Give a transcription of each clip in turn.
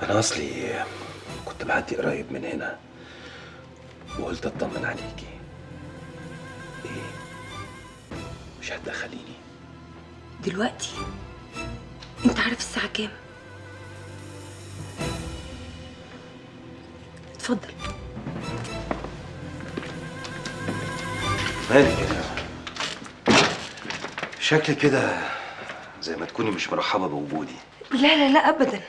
انا اصلي كنت معدي قريب من هنا وقلت اطمن عليكي. ايه، مش هتدخليني دلوقتي؟ انت عارف الساعة كام؟ اتفضل. مالك كده؟ شكلي كده زي ما تكوني مش مرحبة بوجودي. لا لا لا ابدا،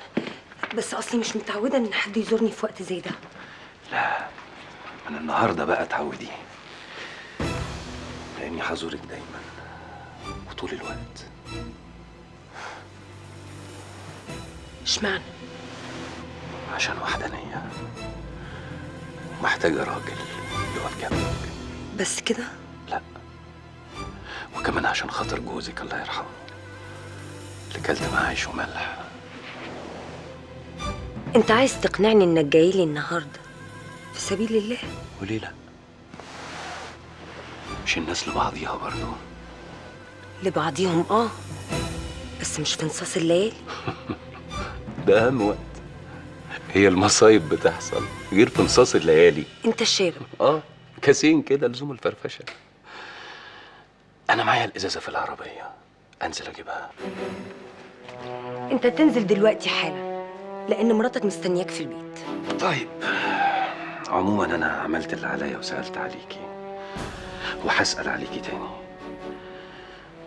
بس اصلي مش متعودة ان حد يزورني في وقت زي ده. لا، من النهارده بقى اتعودي، لاني هزورك دايما وطول الوقت. اشمعنى؟ عشان وحدانية، محتاجة راجل يقف جنبك. بس كده؟ لا، وكمان عشان خاطر جوزك الله يرحمه اللي كلت معاه عيش وملح. انت عايز تقنعني انك جاي لي النهارده في سبيل الله؟ وليه لا؟ مش الناس لبعضيها برضه؟ لبعضيهم بس مش في نصاص الليالي. ده اهم وقت، هي المصايب بتحصل غير في نصاص الليالي. انت الشارب. كاسين كده لزوم الفرفشه. انا معايا الازازه في العربيه، انزل اجيبها. انت تنزل دلوقتي حالا لان مراتك مستنياك في البيت. طيب، عموما انا عملت اللي عليا وسالت عليكي وهسال عليكي تاني،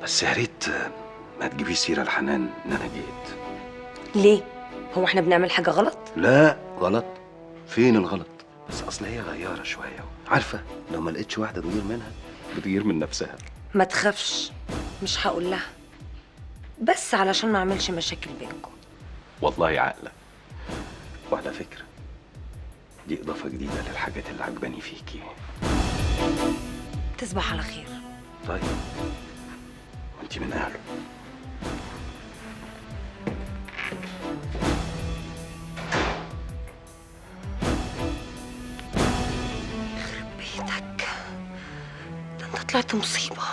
بس يا ريت ما تجيبيش سيره لحنان ان انا جيت. ليه؟ هو احنا بنعمل حاجة غلط؟ لا غلط، فين الغلط؟ بس اصل هي غياره شويه، عارفه لو ما لقيتش واحده تغير منها بتغير من نفسها. ما تخافش، مش هقول لها، بس علشان ما اعملش مشاكل بينكم. والله عاقله، وعلى فكره دي اضافه جديده للحاجات اللي عجباني فيكي. تصبح على خير. طيب، وانتي من اهله. بيتك ده انت طلعت مصيبة.